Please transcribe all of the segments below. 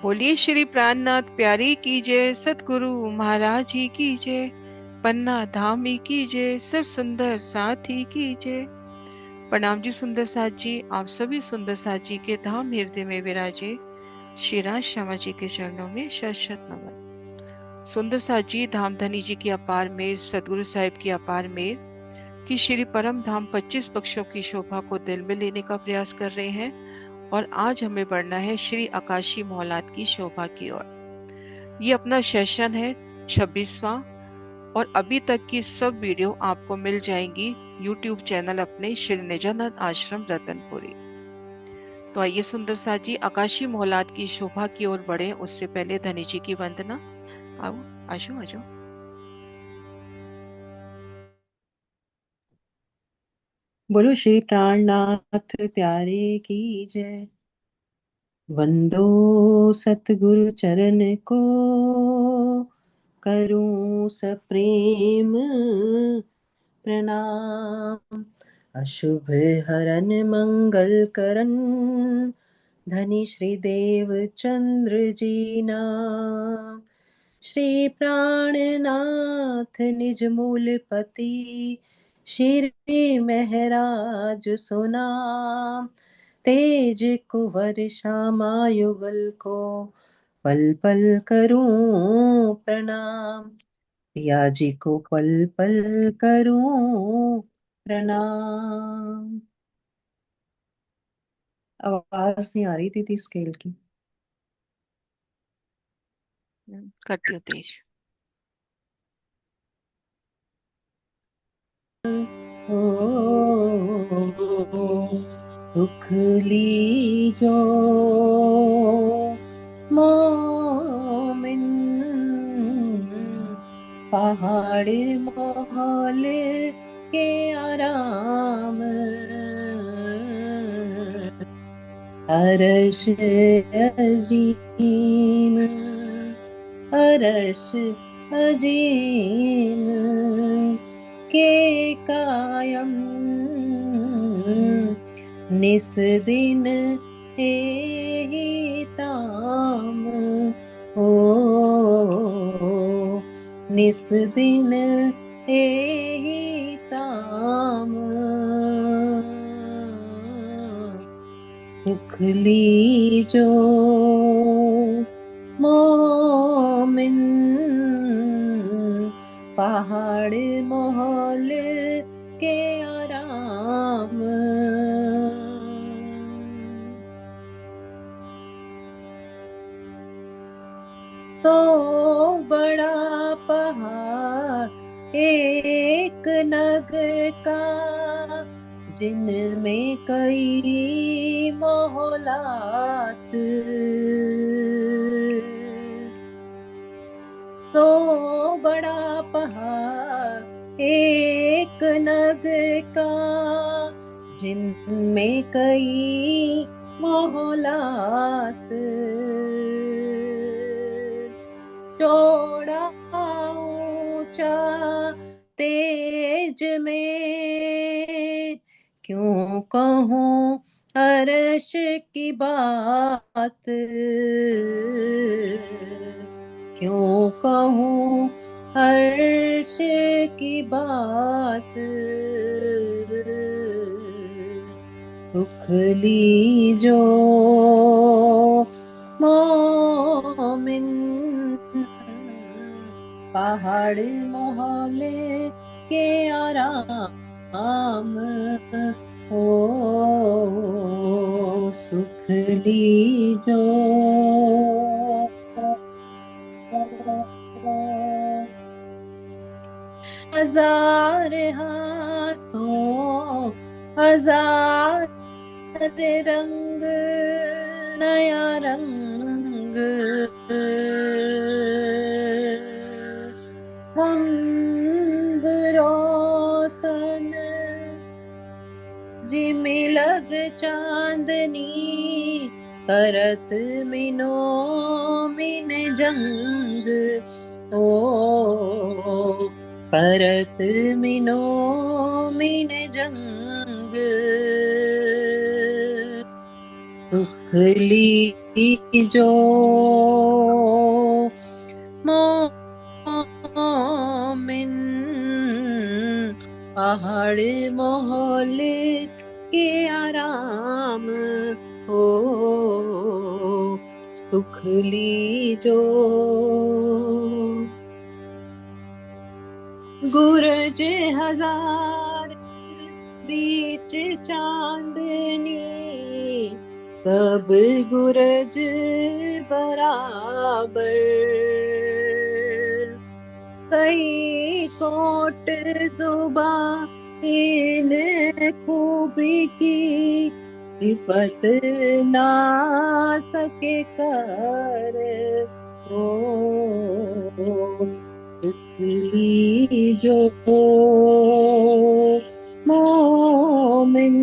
बोलिए श्री प्राणनाथ प्यारी की जय, सतगुरु महाराज जी की जय, पन्ना धाम ही की जय, सब सुंदर साथी की जय। प्रणाम जी सुंदर साथ जी, आप सभी सुंदर साथ जी के धाम हृदय में विराजे श्री राज श्यामा जी के चरणों में शत शत नमन। सुंदर साथ जी धाम धनी जी की अपार मेर, सतगुरु साहिब की अपार मेर कि श्री परम धाम 25 पक्षों की शोभा को दिल में लेने का प्रयास कर रहे हैं और आज हमें बढ़ना है श्री आकाशी मौलाद की शोभा की ओर। ये अपना सेशन है 26वां और अभी तक की सब वीडियो आपको मिल जाएंगी यूट्यूब चैनल अपने श्री निजानंद आश्रम रतनपुरी। तो आइए सुंदर साथ जी आकाशी मौलाद की शोभा की ओर बढ़े, उससे पहले धनी जी की वंदना। आओ, आजो आजो। बोलो श्री प्राणनाथ प्यारे की जय। वंदो सतगुरु चरण को, करूं सप्रेम प्रणाम। अशुभ हरन मंगल करन, धनी श्री देव चंद्र जी नाम। श्री प्राणनाथ निज मूल पति, श्री महराज सुनाम। तेज कुंवर श्यामा युगल को, पल पल करूं प्रणाम। पिया जी को पल पल करूं प्रणाम। आवाज नहीं आ रही थी स्केल की। करती हूँ तेज। ओ, दुख लीजो मोमिन, पहाड़ मोहल के आराम। अरश अजीम, अरश अजीम के कायम। निस दिन ही ताम, ओ निस दिन ही ताम। दुख लीजो मोमिन, पहाड़ मोहल के आराम। तो बड़ा पहाड़ एक नग का, जिनमें कई मोहलात। तो बड़ा पहाड़ एक नग का, जिनमें कई मोहलात। चौड़ा ऊंचा तेज में, क्यों कहूँ अर्श की बात। क्यों कहूँ अर्श की बात। दुख लीजो मोमिन, पहाड़ मोहल्ले के आराम। ओ सुख लीजो। हजार हाथों हजार रंग, नया रंग हम रोशन। जिमी लग चांदनी, करत मिनो मिन जंग। ओ करत मिनो मिन जंग। दुख ली जो मोमिन पहाड़ मोहल के आराम हो, सुख लीजो। गुरज हजार बीच चांदनी, सब गुरज बराबर। कई कोट जुबा इन खूबी की, सिफत ना सके कर। ओ जो मोमिन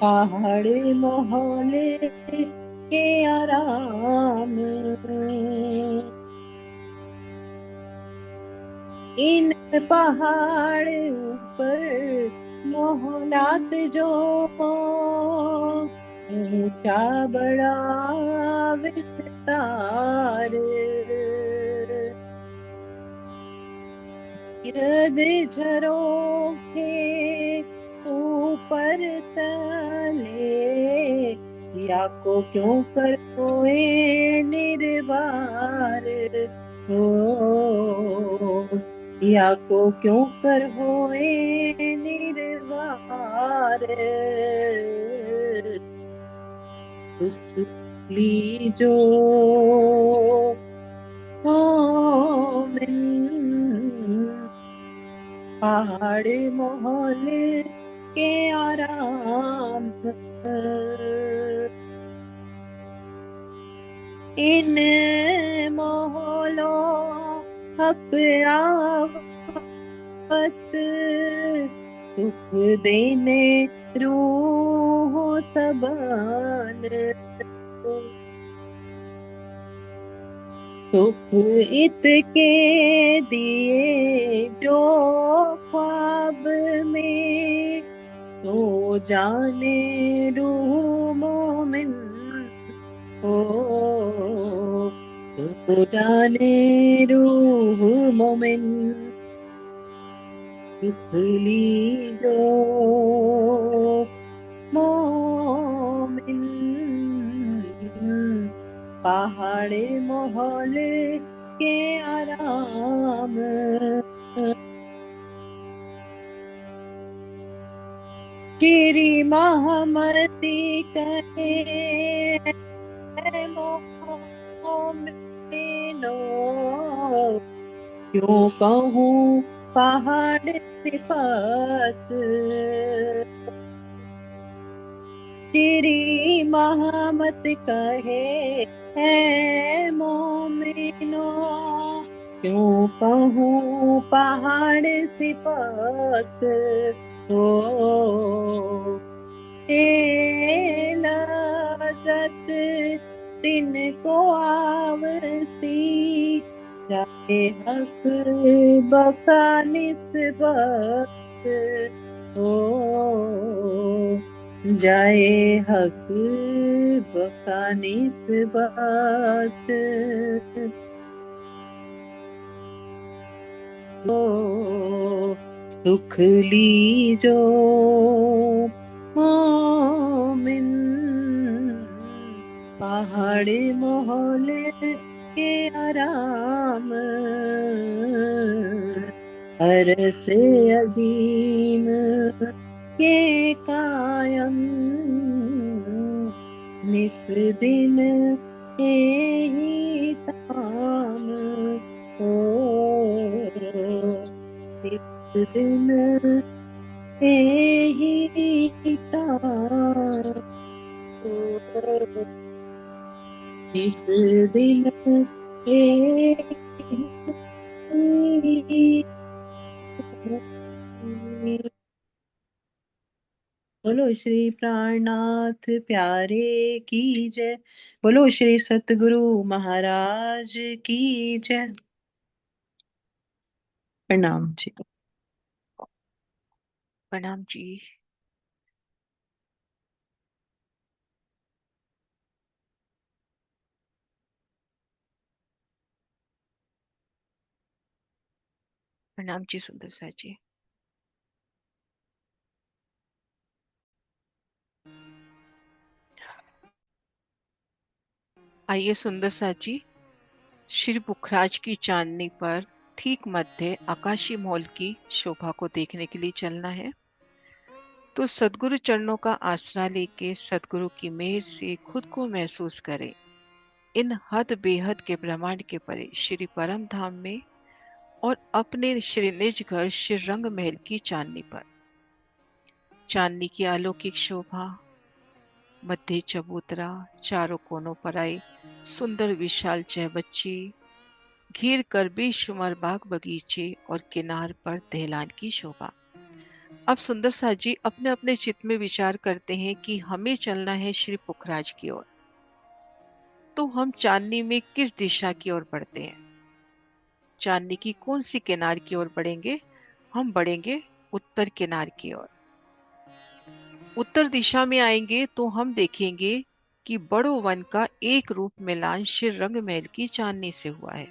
पहाड़ मोहल्ले के आराम, इन पहाड़ ऊपर मोहलात जो ऊंचा बड़ा विस्तार। गिरद झरोखे ऊपर तले, या को क्यों करोए निर्वार। हो या को क्यों कर होए निर्वार। लीजो मोमिन पहाड़ मोहल्ले के आराम, इन मोहल्लों हक आवत, सुख देने रूह सबन। सुख इतके दिए जो ख्वाब में, तो जाने रूह मोमिन। ओ तो जाने रूह मोमिन, सुख लीजो मोमिन पहाड़ मोहल्ले के आराम। श्री महामती कहे मोमिनो, क्यों कहूँ पहाड़ सिफात। श्री महामत कहे है मोमिनो, क्यों कहूँ पहाड़ सिफात। तो लज़्ज़त तिनको आवसी, जाए हक बका निस्बत। ओ जाए हक बका निस्बत। ओ सुख लीजो मोमिन पहाड़ मोहल्ले के आराम। अरस अजीम के कायम, निस दिन ही ताम। ओ निस दिन ही ताम। इस दिन बोलो श्री प्राणनाथ प्यारे की जय। बोलो श्री सतगुरु महाराज की जय। प्रणाम जी। प्रणाम जी। प्रणाम जी सुंदर साथ जी। आइए सुंदर साथ जी, श्री पुखराज की चांदनी पर ठीक मध्य आकाशी मॉल की शोभा को देखने के लिए चलना है। तो सदगुरु चरणों का आसरा लेके सदगुरु की मेहर से खुद को महसूस करें इन हद बेहद के ब्रह्मांड के परे श्री परम धाम में और अपने श्री निज घर श्री रंग महल की चांदनी पर। चांदनी की अलौकिक शोभा, मध्य चबूतरा, चारों कोनों पर आए सुंदर विशाल चहबच्ची, घेर कर बेशुमार बाग बगीचे और किनार पर दहलान की शोभा। अब सुंदर साथ जी अपने अपने चित्त में विचार करते हैं कि हमें चलना है श्री पुखराज की ओर। तो हम चांदनी में किस दिशा की ओर बढ़ते हैं? चांदनी की कौन सी किनार की ओर बढ़ेंगे? हम बढ़ेंगे उत्तर किनार की ओर। उत्तर दिशा में आएंगे तो हम देखेंगे कि बड़ो वन का एक रूप मिलान श्री रंग महल की चांदनी से हुआ है।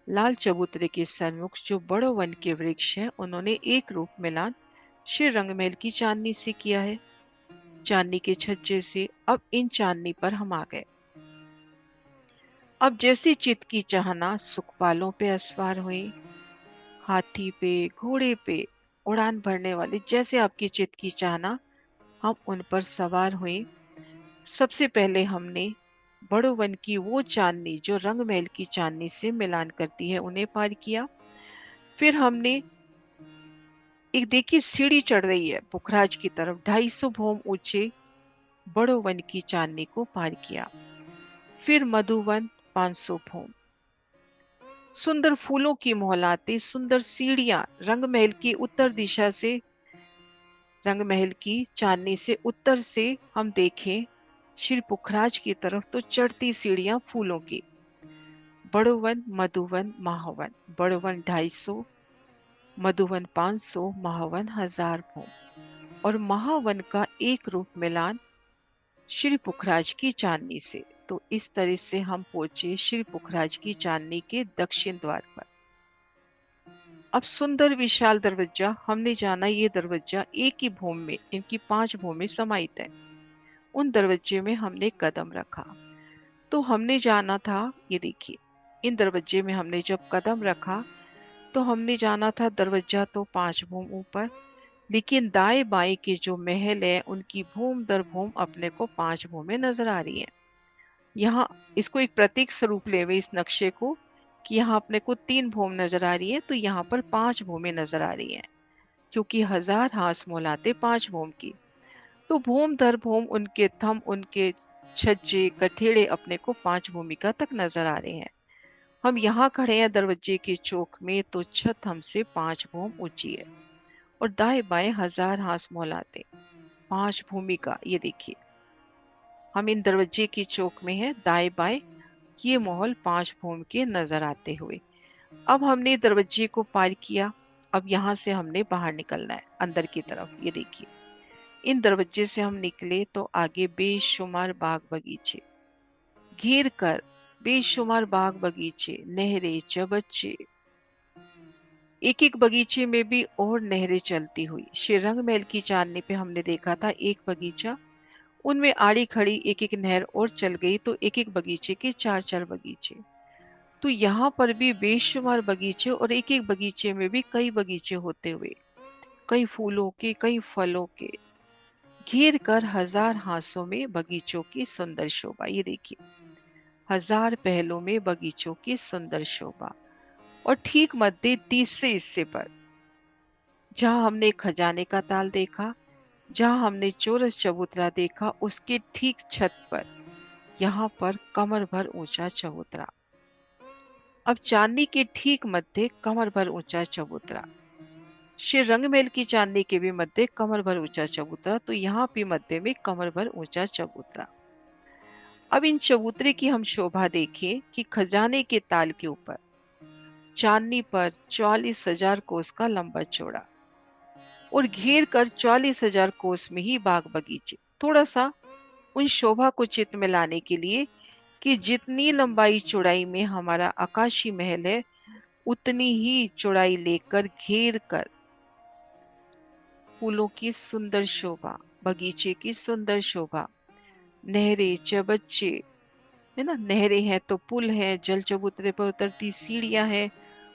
लाल चबूतरे के सन्मुख जो बड़ो वन के वृक्ष हैं, उन्होंने एक रूप मिलान श्री रंगमहल की चांदनी से किया है। चांदनी के छज्जे से अब इन चांदनी पर हम आ गए। अब जैसी चित्त की चाहना सुखपालों पे असवार हुई, हाथी पे, घोड़े पे उड़ान भरने वाले जैसे आपकी चित्त की चाहना, हम उन पर सवार हुए। सबसे पहले हमने बड़ो वन की वो चांदनी जो रंगमहल की चांदनी से मिलान करती है, उन्हें पार किया। फिर हमने एक देखिए सीढ़ी चढ़ रही है पुखराज की तरफ, 250 भोम ऊंचे बड़ो वन की चांदनी को पार किया। फिर मधुवन, 500 भोम, सुंदर फूलों की मोहलाते, सुंदर सीढ़ियां रंगमहल की उत्तर दिशा से, रंगमहल की चांदनी से उत्तर से हम देखें श्री पुखराज की तरफ तो चढ़ती सीढ़ियां फूलों की। बड़ोवन, मधुवन, महावन। बड़ोवन 250, मधुवन 500, महावन 1000 भोम और महावन का एक रूप मिलान श्री पुखराज की चांदनी से। तो इस तरह से हम पहुंचे श्री पुखराज की चांदनी के दक्षिण द्वार पर। अब सुंदर विशाल दरवाजा हमने जाना, ये दरवाजा एक ही भूम में, इनकी 5 भूमें समाहित है। उन दरवाजे में हमने कदम रखा तो हमने जाना था, ये देखिए इन दरवाजे में हमने जब कदम रखा तो हमने जाना था दरवाजा तो 5 भूम ऊपर, लेकिन दाएं बाएं के जो महल है उनकी भूम दर भूम अपने को 5 भूमें नजर आ रही है। यहाँ इसको एक प्रतीक स्वरूप ले हुए इस नक्शे को कि यहाँ अपने को 3 भूम नजर आ रही है, तो यहाँ पर 5 भूमें नजर आ रही हैं, क्योंकि 1000 हाथ मोलाते 5 भूम की। तो भूम दर भूम उनके थम, उनके छज्जे कठेड़े अपने को 5 भूमिका तक नजर आ रहे हैं। हम यहाँ खड़े हैं दरवाजे के चौक में, तो छत हमसे 5 भूम ऊंची है और दाएं बाएं 1000 हाथ मोलाते 5 भूमिका। ये देखिए हम इन दरवाजे की चौक में है, दाएं बाएं ये महल 5 भूम के नजर आते हुए। अब हमने दरवाजे को पार किया। अब यहाँ से हमने बाहर निकलना है अंदर की तरफ। ये देखिए इन दरवाजे से हम निकले तो आगे बेशुमार बाग बगीचे घेर कर, बेशुमार बाग बगीचे, नहरें, चबच्चे, एक एक बगीचे में भी और नहरें चलती हुई। श्री रंगमहल की चांदनी पे हमने देखा था एक बगीचा, उनमें आड़ी खड़ी एक एक नहर और चल गई तो एक एक बगीचे के 4-4 बगीचे। तो यहाँ पर भी बेशुमार बगीचे और एक एक बगीचे में भी कई बगीचे होते हुए, कई फूलों के, कई फलों के, घेर कर 1000 हाथों में बगीचों की सुंदर शोभा। ये देखिए 1000 पहलों में बगीचों की सुंदर शोभा। और ठीक मध्य तीसरे हिस्से पर जहां हमने खजाने का ताल देखा, जहां हमने चौरस चबूतरा देखा, उसके ठीक छत पर यहाँ पर कमर भर ऊंचा चबूतरा। अब चांदनी के ठीक मध्य कमर भर ऊंचा चबूतरा, श्री रंगमहल की चांदनी के भी मध्य कमर भर ऊंचा चबूतरा, तो यहाँ भी मध्य में कमर भर ऊंचा चबूतरा। अब इन चबूतरे की हम शोभा देखें कि खजाने के ताल के ऊपर चांदनी पर 44,000 कोस का लंबा चौड़ा और घेर कर 44,000 कोस में ही बाग बगीचे। थोड़ा सा उन शोभा को चित्त में लाने के लिए कि जितनी लंबाई चौड़ाई में हमारा आकाशी महल है, उतनी ही चौड़ाई लेकर घेर कर फूलों की सुंदर शोभा, बगीचे की सुंदर शोभा, नहरें चबच्चे, है ना, नहरें हैं तो पुल है, जल चबूतरे पर उतरती सीढ़ियां हैं,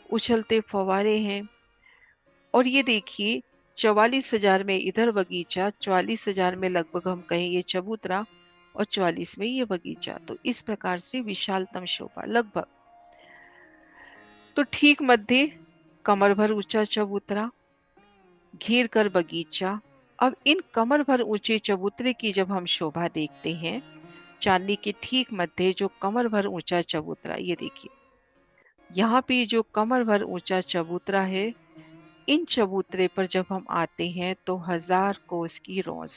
उछलते फव्वारे हैं। और ये देखिए 44,000 में इधर बगीचा, 44,000 में लगभग हम कहें ये चबूतरा, और 44 में ये बगीचा। तो इस प्रकार से विशालतम शोभा लगभग। तो ठीक मध्य कमर भर ऊंचा चबूतरा, घेर कर बगीचा। अब इन कमर भर ऊंचे चबूतरे की जब हम शोभा देखते हैं, चांदनी के ठीक मध्य जो कमर भर ऊंचा चबूतरा, ये देखिए यहाँ पे जो कमर भर ऊंचा चबूतरा है, इन चबूतरे पर जब हम आते हैं तो 1000 कोस की रोज,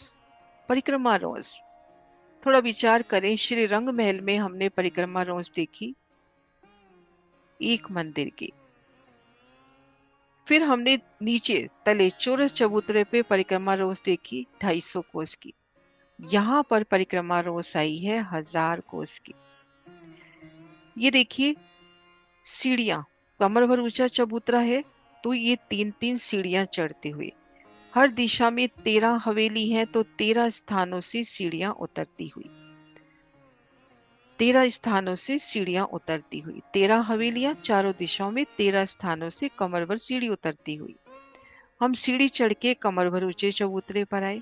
परिक्रमा रोज। थोड़ा विचार करें, श्री रंग महल में हमने परिक्रमा रोज देखी एक मंदिर की, फिर हमने नीचे तले चौरस चबूतरे पे परिक्रमा रोज देखी 250 कोस की। यहाँ पर परिक्रमा रोज आई है 1000 कोस की। ये देखिए सीढ़ियां, कमर भर ऊंचा चबूतरा है तो ये 3-3 सीढ़ियां चढ़ते हुए, हर दिशा में 13 हवेली है तो 13 स्थानों से सीढ़ियां उतरती हुई, 13 स्थानों से सीढ़ियां उतरती हुई, 13 हवेलियां चारों दिशाओं में 13 स्थानों से कमर भर सीढ़ी उतरती हुई। हम सीढ़ी चढ़ के कमर भर ऊंचे चबूतरे पर आए।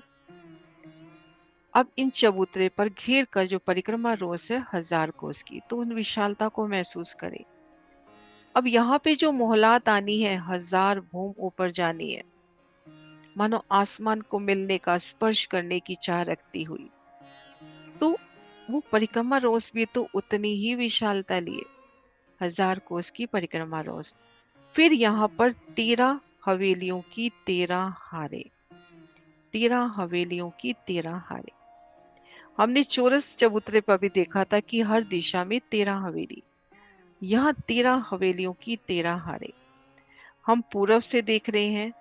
अब इन चबूतरे पर घेर कर जो परिक्रमा रोज है 1000 कोस की, तो उन विशालता को महसूस करें। अब यहाँ पे जो मोहलात आनी है, 1000 भूम ऊपर जानी है, मानो आसमान को मिलने का, स्पर्श करने की चाह रखती हुई। तो वो परिक्रमा रोज भी तो उतनी ही विशालता लिए, 1000 कोस की परिक्रमा रोज। फिर यहाँ पर 13 हवेलियों की 13 हारे, 13 हवेलियों की 13 हारे। हमने चौरस चबूतरे पर भी देखा था कि हर दिशा में 13 हवेली, यहाँ 13 हवेलियों की 13 हारे। हम पूरब से देख रहे हैं,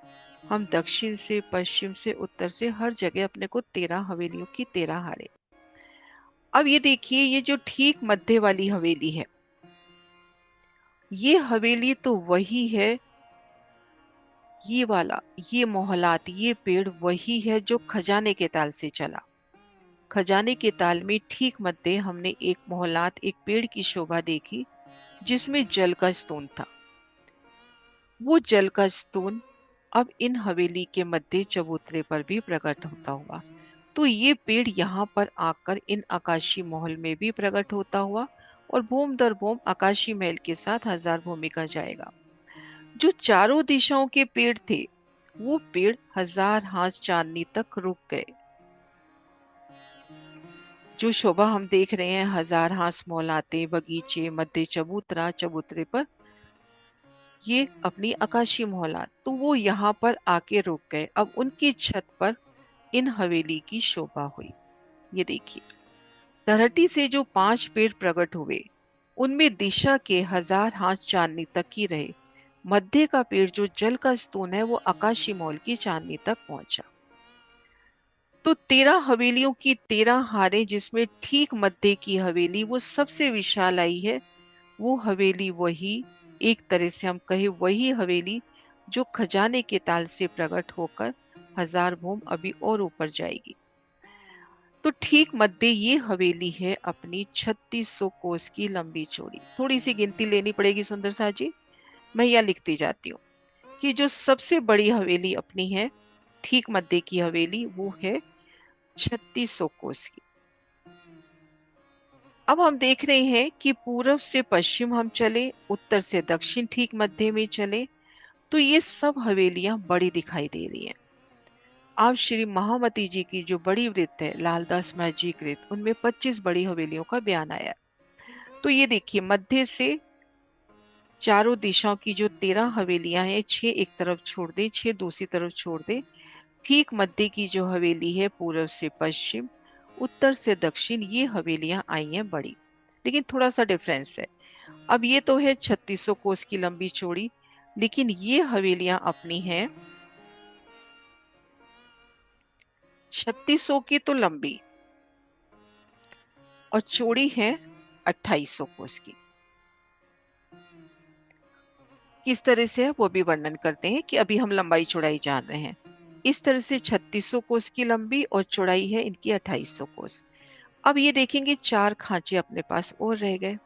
हम दक्षिण से, पश्चिम से, उत्तर से, हर जगह अपने को 13 हवेलियों की 13 हारे। अब ये देखिए, ये जो ठीक मध्य वाली हवेली है, ये हवेली तो वही है, ये वाला, ये मोहलात, ये पेड़ वही है जो खजाने के ताल से चला। खजाने के ताल में ठीक मध्य हमने एक मोहलात, एक पेड़ की शोभा देखी जिसमें जल का स्तून था। वो जल का स्तून अब इन हवेली के मध्य चबूतरे पर भी प्रकट होता हुआ, तो ये पेड़ यहाँ पर आकर इन आकाशी महल में भी प्रकट होता हुआ, और भूम दर भूम आकाशी महल के साथ 1000 भूमिका जाएगा। जो चारों दिशाओं के पेड़ थे, वो पेड़ 1000 हाथ चांदनी तक रुक गए। जो शोभा हम देख रहे हैं, 1000 हाथ मोहलाते, बगीचे, मध्य चबूतरा, चबूतरे पर ये अपनी आकाशी मोहलात, तो वो यहाँ पर आके रुक गए। अब उनकी छत पर इन हवेली की शोभा हुई। ये देखिए, धरती से जो 5 पेड़ प्रकट हुए, उनमें दिशा के 1000 हाथ चांदनी तक ही रहे। मध्य का पेड़ जो जल का स्तून है, वो आकाशी मोल की चांदनी तक पहुंचा। तो 13 हवेलियों की 13 हारें, जिसमें ठीक मध्य की हवेली वो सबसे विशाल आई है। वो हवेली वही, एक तरह से हम कहे वही हवेली जो खजाने के ताल से प्रकट होकर 1000 भूम अभी और ऊपर जाएगी। तो ठीक मध्य ये हवेली है अपनी 3600 कोस की लंबी चौड़ी। थोड़ी सी गिनती लेनी पड़ेगी सुंदर सा जी, मैं यह लिखती जाती हूँ कि जो सबसे बड़ी हवेली अपनी है, ठीक मध्य की हवेली, वो है 3600 कोस की। अब हम देख रहे हैं कि पूरब से पश्चिम हम चले, उत्तर से दक्षिण ठीक मध्य में चले, तो ये सब हवेलियां बड़ी दिखाई दे रही हैं। अब श्री महामती जी की जो बड़ी वृत्त है, लालदास महाजी कृत, उनमें 25 बड़ी हवेलियों का बयान आया। तो ये देखिए, मध्य से चारों दिशाओं की जो 13 हवेलियां हैं, 6 एक तरफ छोड़ दे, 6 दूसरी तरफ छोड़ दे। ठीक मध्य की जो हवेली है, पूरब से पश्चिम, उत्तर से दक्षिण, ये हवेलियां आई हैं बड़ी, लेकिन थोड़ा सा डिफरेंस है। अब ये तो है 3600 कोस की लंबी चौड़ी, लेकिन ये हवेलियां अपनी हैं 3600 की तो लंबी, और चौड़ी है 2800 कोस की। किस तरह से है वो भी वर्णन करते हैं कि अभी हम लंबाई चौड़ाई जान रहे हैं। इस तरह से 3600 कोस की लंबी और चौड़ाई है इनकी 2800 कोस। अब ये देखेंगे 4 खांचे अपने पास और रह गए।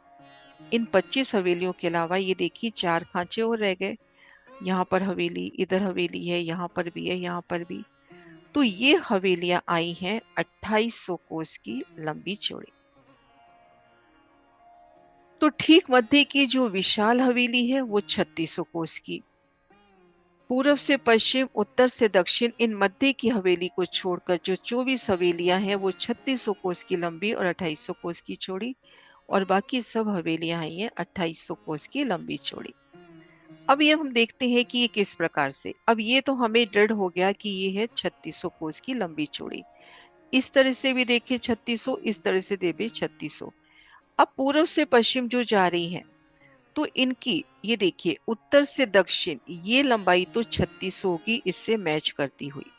इन 25 हवेलियों के अलावा ये देखिए 4 खांचे और रह गए। यहाँ पर हवेली, इधर हवेली है, यहाँ पर भी है, यहाँ पर भी। तो ये हवेलियां आई हैं 2800 कोस की लंबी चौड़ी। तो ठीक मध्य की जो विशाल हवेली है वो 3600 कोस की। पूर्व से पश्चिम, उत्तर से दक्षिण, इन मध्य की हवेली को छोड़कर जो 24 हवेलियां हैं वो 3600 कोस की लंबी और 2800 कोस की चौड़ी, और बाकी सब हवेलियां आई हैं 2800 कोस की लंबी चौड़ी। अब ये हम देखते हैं कि ये किस प्रकार से। अब ये तो हमें दृढ़ हो गया कि ये है 3600 कोस की लंबी चौड़ी। इस तरह से भी देखिए 3600, इस तरह से देखे 3600। अब पूर्व से पश्चिम जो जा रही है तो इनकी ये देखिए उत्तर से दक्षिण ये लंबाई तो 3600 की इससे मैच करती हुई,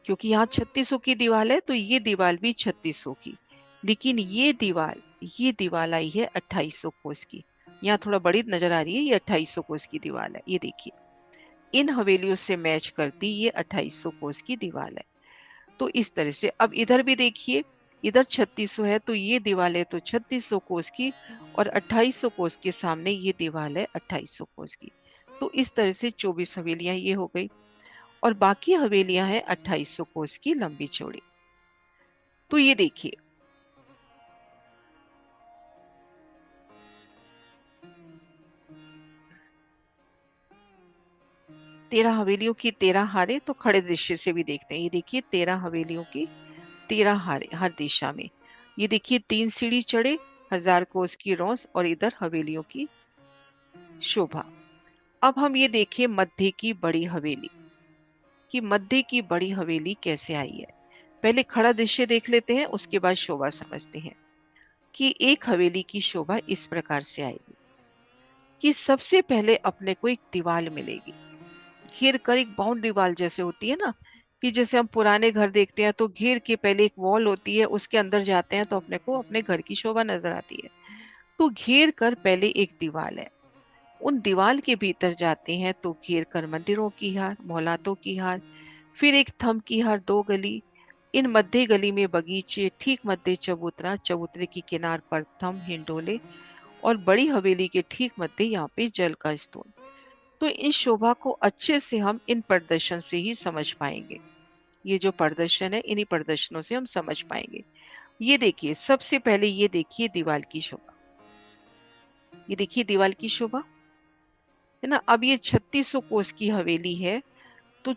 क्योंकि यहाँ 3600 की दीवार है तो ये दीवार भी 3600 की। लेकिन ये दीवार आई है 2800 कोस की। यहाँ थोड़ा बड़ी नजर आ रही है, ये 2800 कोस की दीवार है। ये देखिए इन हवेलियों से मैच करती ये 2800 कोस की दीवार है। तो इस तरह से अब इधर भी देखिए, इधर 3600 है तो ये दीवार है तो 3600 कोस की, और 2800 कोस के सामने ये दीवार है 2800 कोस की। तो इस तरह से 24 हवेलियां ये हो गई, और बाकी हवेलियां हैं 2800 कोस की लंबी चौड़ी। तो ये देखिए तेरह हवेलियों की 13 हारे। तो खड़े दृश्य से भी देखते हैं। ये देखिए 13 हवेलियों की 13 हारे हर दिशा में। ये देखिए 3 सीढ़ी चढ़े, 1000 कोस की रौस, और इधर हवेलियों की शोभा। अब हम ये देखें मध्य की बड़ी हवेली, कि मध्य की बड़ी हवेली कैसे आई है। पहले खड़ा दृश्य देख लेते हैं, उसके बाद शोभा समझते हैं। कि एक हवेली की शोभा इस प्रकार से आएगी कि सबसे पहले अपने को एक दीवार मिलेगी, घेर कर, एक बाउंड्री वॉल जैसे होती है ना, कि जैसे हम पुराने घर देखते हैं तो घेर के पहले एक वॉल होती है, उसके अंदर जाते हैं तो अपने को अपने घर की शोभा नजर आती है। तो घेर कर पहले एक दीवार है, उन दीवार के भीतर जाते हैं तो घेर कर मंदिरों की हार, मोहल्लातों की हार, फिर एक थंब की हार, 2 गली, इन मध्य गली में बगीचे, ठीक मध्य चबूतरा, चबूतरे की किनार पर थंब, हिंडोले, और बड़ी हवेली के ठीक मध्य यहाँ पे जल का स्तूप। तो इन शोभा को अच्छे से हम इन प्रदर्शन से ही समझ पाएंगे। ये जो प्रदर्शन है इन्हीं प्रदर्शनों से हम समझ पाएंगे। ये देखिए सबसे पहले ये देखिए दीवार की शोभा, ये देखिए दीवार की शोभा है ना। अब ये 3600 कोस की हवेली है। तो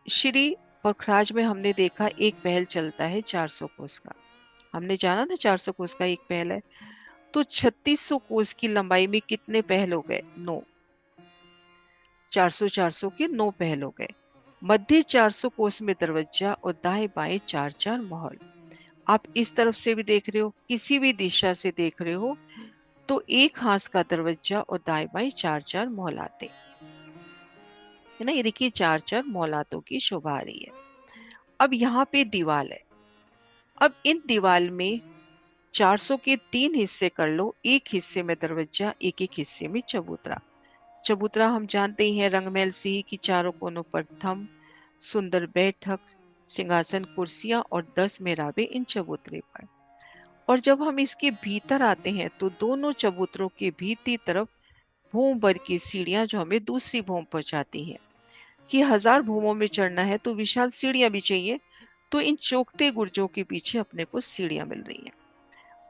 श्री पुरखराज में हमने देखा एक पहल चलता है 400 कोस का। हमने जाना ना 400 कोस का एक पहल है। तो 3600 कोस की लंबाई में कितने पहल हो गए? 9। 400 400 के 9 पहल हो गए। मध्य 400 कोस में दरवाजा और दाएं बाएं 4 4 महल। आप इस तरफ से भी देख रहे हो, किसी भी दिशा से देख रहे हो तो एक हाथ का दरवाजा और दाएं बाएं 4 4 मोहलाते है ना। ये देखिए 4 4 मोहलातों की शोभा आ रही है। अब यहाँ पे दीवार है। अब इन दीवार में 400 के 3 हिस्से कर लो, एक हिस्से में दरवाजा, एक एक हिस्से में चबूतरा। चबूतरा हम जानते ही हैं, रंगमहल सिंह की चारों कोनों पर थंब, सुंदर बैठक, सिंहासन, कुर्सियां और 10 मेहराबे इन चबूतरे पर। और जब हम इसके भीतर आते हैं तो दोनों चबूतरों के भीतरी तरफ भूम भर की सीढ़ियां जो हमें दूसरी भूम पहुंचाती हैं। कि 1000 भूमों में चढ़ना है तो विशाल सीढ़ियां भी चाहिए। तो इन चौखटे गुर्जों के पीछे अपने को सीढ़ियां मिल रही हैं।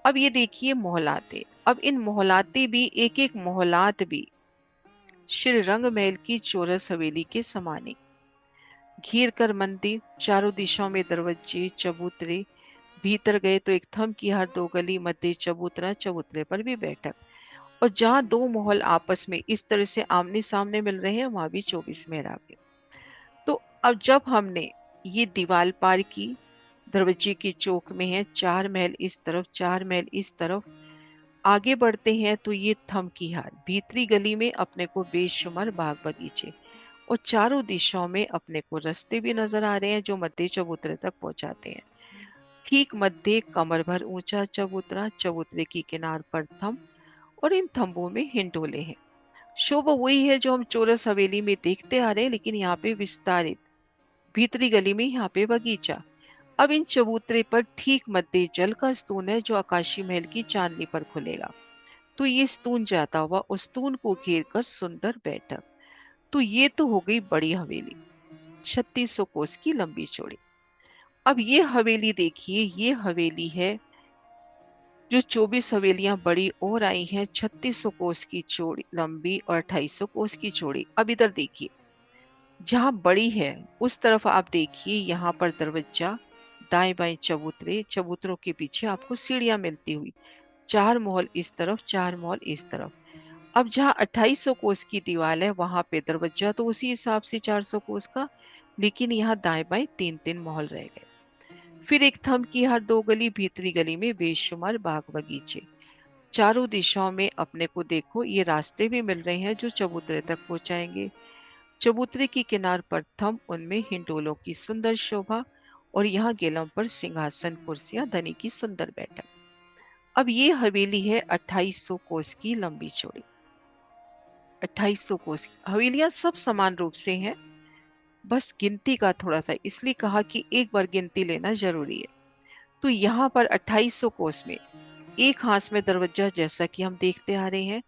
अब ये देखिए मोहलाते। अब इन मोहलाते भी एक एक मोहलात भी श्री रंगमहल की चौरस हवेली के समान ही। घेर कर मंदिर, चारों दिशाओं में दरवाजे, चबूतरे, भीतर गए तो एक थंब की हार, 2 गली, मध्य चबूतरा, चबूतरे पर भी बैठक। और जहां 2 महल आपस में इस तरह से आमने सामने मिल रहे हैं वहां भी 24 मेहराबें। तो अब जब हमने ये दीवार पार की, दरवाजे की चौक में है 4 महल इस तरफ, 4 महल इस तरफ, आगे बढ़ते हैं तो ये थंब की हार, भीतरी गली में अपने को बेशुमार बाग बगीचे, और चारों दिशाओं में अपने को रास्ते भी नजर आ रहे हैं जो मध्य चबूतरे तक पहुंचाते हैं। ठीक मध्य कमर भर ऊंचा चबूतरा, चबूतरे की किनार पर थंब, और इन थंबों में हिंडोले हैं। शोभा वही है जो हम चौरस हवेली में देखते आ रहे हैं, लेकिन यहाँ पे विस्तारित। भीतरी गली में यहाँ पे बगीचा। अब इन चबूतरे पर ठीक मध्य जल का स्तून है जो आकाशी महल की चांदनी पर खुलेगा। तो ये स्तून जाता हुआ उस स्तून को घेर कर सुंदर बैठक। तो ये तो हो गई बड़ी हवेली, 3600 कोस की लंबी चौड़ी। अब ये हवेली देखिए, ये हवेली है जो 24 हवेलियां बड़ी और आई हैं, 3600 कोस की चौड़ी लंबी और 2800 कोस की चौड़ी। अब इधर देखिए, जहां बड़ी है उस तरफ आप देखिए, यहाँ पर दरवाजा, दाएं बाएं चबूतरे, चबूतरों के पीछे आपको सीढ़ियां मिलती हुई, 4 महल इस तरफ, 4 महल इस तरफ। अब जहाँ 2800 कोस की दीवार है वहां पे दरवाजा तो उसी हिसाब से 400 कोस का, लेकिन यहाँ दाएं बाएं 3-3 महल रह गए। फिर एक थंब की हर 2 गली, भीतरी गली में बेशुमार बाग बगीचे। चारों दिशाओं में अपने को देखो ये रास्ते भी मिल रहे हैं जो चबूतरे तक पहुंचाएंगे। चबूतरे की किनार पर थंब, उनमें हिंडोलों की सुंदर शोभा, और यहाँ गेलों पर सिंहासन कुर्सियां, धनी की सुंदर बैठक। अब ये हवेली है 2800 कोस की लंबी चौड़ी। 2800 कोस की हवेलियां सब समान रूप से हैं, बस गिनती का थोड़ा सा, इसलिए कहा कि एक बार गिनती लेना जरूरी है। तो यहाँ पर 2800 कोस में एक हाथ में दरवाजा, जैसा कि हम देखते आ रहे हैं,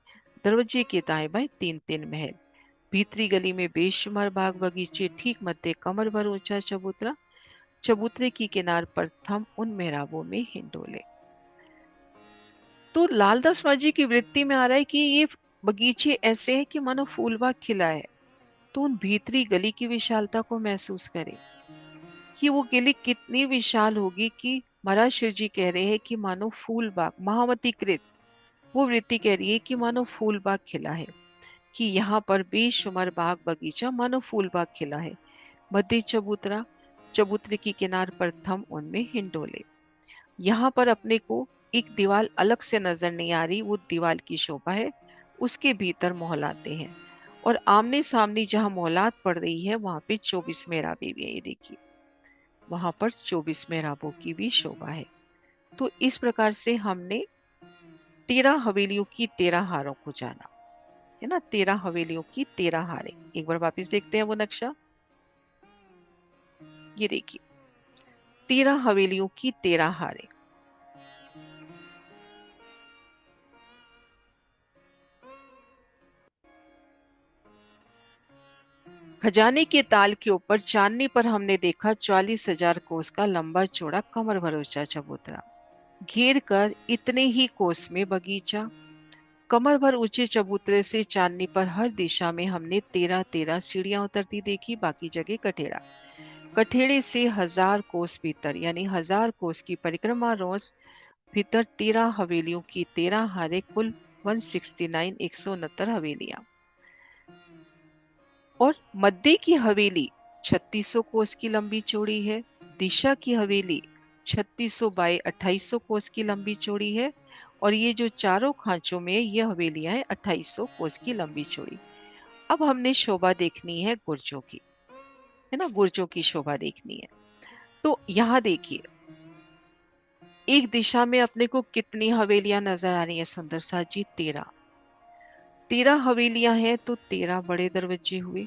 दरवाजे के दाएं बाएं 3-3 महल, भीतरी गली में बेशुमार बाग बगीचे, ठीक मध्य कमर भर ऊंचा चबूतरा, चबूतरे की किनार पर थम, उन मेहराबों में हिंडोले। तो लालदास मांझी की वृत्ति में आ रहा है कि ये बगीचे ऐसे हैं कि मानो फूलबाग खिला है। तो उन भीतरी गली की विशालता को महसूस करें कि वो गली कितनी विशाल होगी, कि महाराज शिव जी कह रहे हैं कि मानो फूलबाग महावतीकृत। वो वृत्ति कह रही है कि मानो फूलबाग खिला है, कि यहाँ पर बेशुमार बाग बगीचा मानो फूलबाग खिला है। मध्य चबूतरा, चबूतरे की किनार पर थम, उनमें हिंडोले। यहाँ पर अपने को एक दीवार अलग से नजर नहीं आ रही, वो दीवार की शोभा है, उसके भीतर मोहलाते हैं, और आमने सामने जहाँ मोहलात पड़ रही है वहां पे 24 मेहराबें भी है। ये देखिए, वहां पर 24 मेहराबों की भी शोभा है। तो इस प्रकार से हमने 13 हवेलियों की 13 हारों को जाना, है ना। 13 हवेलियों की 13 हारें। एक बार वापस देखते हैं वो नक्शा। ये देखिए, 13 हवेलियों की 13 हारें। खजाने के ताल के ऊपर चांदनी पर हमने देखा 44,000 कोस का लंबा चौड़ा कमर भरोचा चबूतरा, घेर कर इतने ही कोस में बगीचा। कमर भर ऊंचे चबूतरे से चांदनी पर हर दिशा में हमने 13-13 सीढ़ियां उतरती देखी, बाकी जगह कठेड़ा। कठेड़े से 1000 कोस भीतर, यानी 1000 कोस की परिक्रमा रोज भीतर 13 हवेलियों की 13 हारे, कुल 169 169 हवेलियां। और मध्य की हवेली 3600 कोस की लंबी चौड़ी है। दिशा की हवेली 3600 बाय 2800 कोस की लंबी चौड़ी है। और ये जो चारों खांचों में ये हवेलियां हैं 2800 कोस की लंबी चौड़ी। अब हमने शोभा देखनी है गुर्जों की, है ना, गुर्जों की शोभा देखनी है। तो यहाँ देखिए, एक दिशा में अपने को कितनी हवेलियां नजर आ रही है सुंदर सा जी, 13। 13 हवेलियां हैं तो 13 बड़े दरवाजे हुए।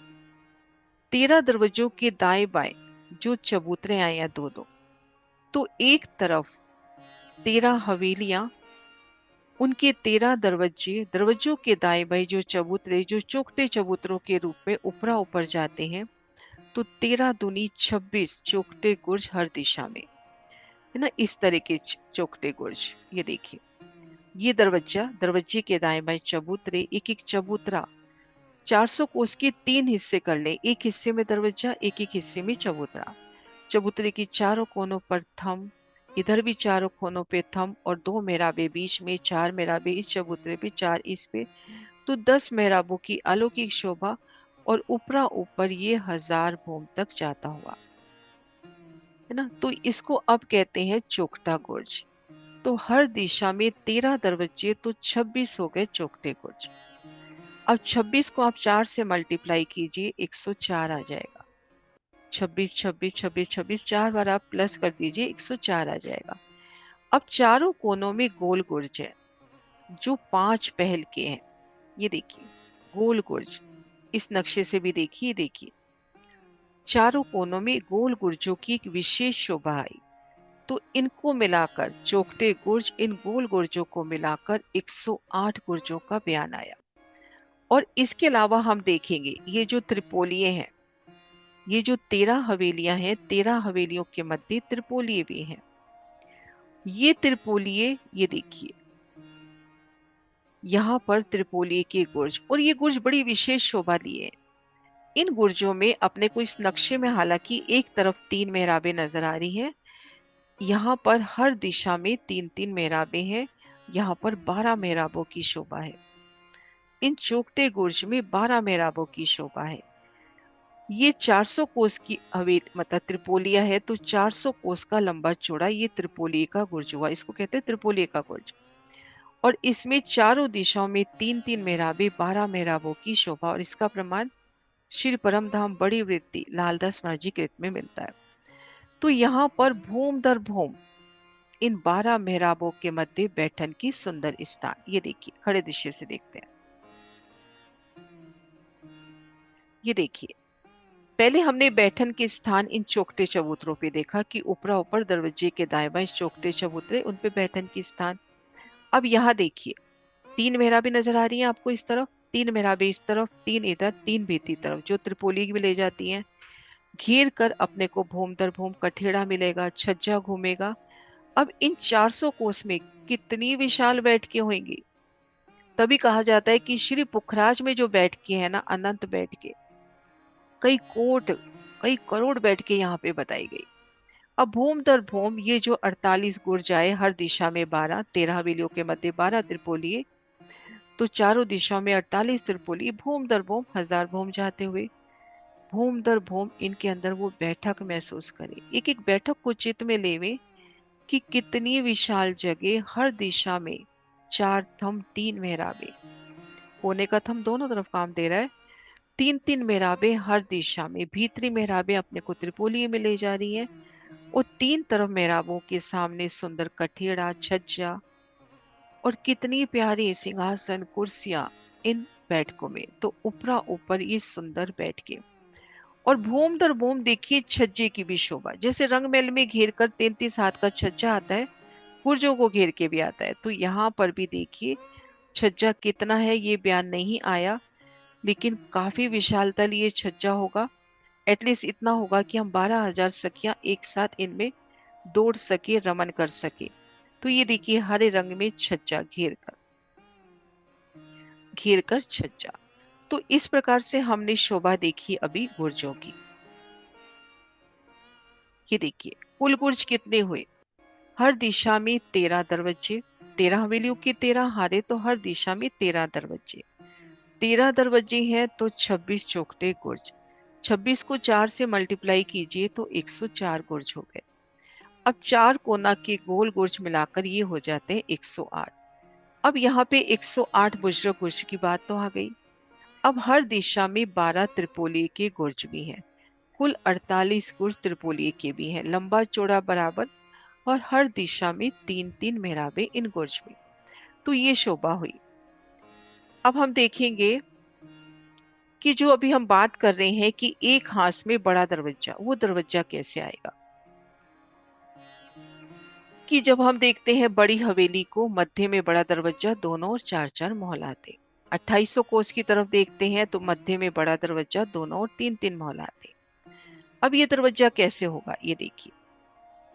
13 दरवाजों के दाएं बाएं जो चबूतरे आए हैं 2-2, तो एक तरफ 13 हवेलियां, उनके 13 दरवाजे, दरवाजों के दाएं बाएं जो चबूतरे, जो चौखटे चबूतरों के रूप में ऊपरा ऊपर जाते हैं। तो 13 दूनी 26 चौखटे गुर्ज हर दिशा में, है ना, इस तरह के चौखटे गुर्ज। ये देखिए, ये दरवाजा, दरवाजे के दाएं बाएं चबूतरे, एक एक चबूतरा 400 कोस के 3 हिस्से कर ले, एक हिस्से में दरवाजा, एक एक हिस्से में चबूतरा। चबूतरे की चारों कोनों पर थम, इधर भी चारों कोनों पे थम, और 2 मेहराबे बीच में, 4 मेहराबे इस चबूतरे पे, 4 इस पे, तो 10 मेहराबों की अलौकिक शोभा। और ऊपरा ऊपर ये 1000 भूम तक जाता हुआ, है ना। तो इसको अब कहते हैं चौखटा गुर्ज। तो हर दिशा में 13 दरवाजे, तो 26 हो गए चौखटे गुर्ज। अब 26 को आप 4 से मल्टीप्लाई कीजिए, 104 आ जाएगा। 26 26 26 26, 4 बार आप प्लस कर दीजिए, 104 आ जाएगा। अब चारों कोनों में गोल गुर्ज है जो 5 पहल के हैं। ये देखिए, गोल गुर्ज। इस नक्शे से भी देखिए, देखिए चारों कोनों में गोल गुर्जों की एक विशेष शोभा आई। तो इनको मिलाकर चौखटे गुर्ज, इन गोल गुर्जों को मिलाकर 108 गुर्जों का बयान आया। और इसके अलावा हम देखेंगे ये जो त्रिपोलिये हैं, ये जो 13 हवेलियां हैं, 13 हवेलियों के मध्य त्रिपोलिये भी हैं। ये त्रिपोलिये, ये देखिए यहाँ पर त्रिपोलिये के गुर्ज, और ये गुर्ज बड़ी विशेष शोभा लिए हैं। इन गुर्जों में अपने को इस नक्शे में हालांकि एक तरफ 3 मेहराबें नजर आ रही हैं, यहाँ पर हर दिशा में 3-3 मेहराबें हैं। यहाँ पर 12 मेहराबों की शोभा है। इन चौखटे गुर्ज में 12 मेहराबों की शोभा है। ये 400 कोस की हवेली मतलब त्रिपोलिया है, तो 400 कोस का लंबा चौड़ा ये त्रिपोलिये का गुर्ज हुआ। इसको कहते हैं त्रिपोलिये का गुर्ज। और इसमें चारों दिशाओं में 3-3 मेहराबें, 12 मेहराबों की शोभा। और इसका प्रमाण श्री परमधाम बड़ी वृत्ति लालदास महाराज जी कृत में मिलता है। तो यहाँ पर भूम दर भूम इन 12 मेहराबों के मध्य बैठन की सुंदर स्थान। ये देखिए खड़े दृश्य से देखते हैं। ये देखिए पहले हमने बैठन के स्थान इन चौखटे चबूतरों पे देखा कि ऊपरा ऊपर दरवाजे के दाएं बाएं चौखटे चबूतरे, उन पे बैठन की स्थान। अब यहाँ देखिए 3 मेहराबें नजर आ रही हैं आपको इस तरफ, 3 मेहराबें इस तरफ, 3 इधर, 3 भीती तरफ, जो त्रिपोली भी ले जाती हैं। घेर कर अपने को भूम दर भूम कठेड़ा मिलेगा, छज्जा घूमेगा। अब इन 400 कोस में कितनी विशाल बैठकें होंगी। तभी कहा जाता है कि श्री पुखराज में जो बैठकें है ना, अनंत बैठकें, कई कोट कई करोड़ बैठकें यहाँ पे बताई गई। अब भूम दर भूम ये जो 48 गुर्ज आए, हर दिशा में 12, 13 हवेलियों के मध्य 12 त्रिपोलिये, तो चारों दिशाओं में 48 त्रिपोली, भूम दर भूम 1000 भूम जाते हुए भूम दर भूम इनके अंदर वो बैठक महसूस करे। एक एक बैठक को चित्त में लेवे कि कितनी विशाल जगह, हर दिशा में 4 थंब, 3 मेहराबे, कोने का थंब दोनों तरफ काम दे रहा है। 3-3 मेहराबे हर दिशा में, भीतरी मेहराबे अपने को त्रिपोली में ले जा रही हैं। और 3 तरफ मेहराबों के सामने सुंदर कठेड़ा, छज्जा और कितनी प्यारी सिंहासन, कुर्सियां इन बैठकों में। तो ऊपरा ऊपर ये सुंदर बैठके। और भूम दर भूम देखिए छज्जे की भी शोभा। जैसे रंगमहल में घेर कर 33 हाथ का छज्जा आता है, गुर्जों को घेर के भी आता है, तो यहाँ पर भी देखिए छज्जा कितना है ये बयान नहीं आया, लेकिन काफी विशालता लिए छज्जा होगा। एटलीस्ट इतना होगा कि हम 12,000 सखियां एक साथ इनमें दौड़ सके, रमन कर सके। तो ये देखिए हरे रंग में छज्जा, घेर कर छज्जा। तो इस प्रकार से हमने शोभा देखी अभी गुर्जों की। ये देखिए कुल गुर्ज कितने हुए। हर दिशा में 13 दरवाजे, 13 हवेलियों के 13 हारे, तो हर दिशा में 13 दरवाजे। 13 दरवाजे हैं तो 26 चौखटे गुर्ज। 26 को 4 से मल्टीप्लाई कीजिए तो 104 गुर्ज हो गए। अब 4 कोना के गोल गुर्ज मिलाकर ये हो जाते हैं 108। अब यहाँ पे 108 बुजुर्ग गुर्ज की बात तो आ गई। अब हर दिशा में 12 त्रिपोली के गुर्ज भी हैं। कुल 48 गुर्ज त्रिपोली के भी हैं, लंबा चौड़ा बराबर। और हर दिशा में 3-3 मेहराबें इन गुर्ज में। तो ये शोभा हुई। अब हम देखेंगे कि जो अभी हम बात कर रहे हैं कि एक हाथ में बड़ा दरवाजा, वो दरवाजा कैसे आएगा। कि जब हम देखते हैं बड़ी हवेली को, मध्य में बड़ा दरवाजा, दोनों ओर 4-4 मोहलाते। 2800 कोस की तरफ देखते हैं तो मध्य में बड़ा दरवाजा, दोनों ओर 3-3 मोहलाते। अब ये दरवाजा कैसे होगा, ये देखिए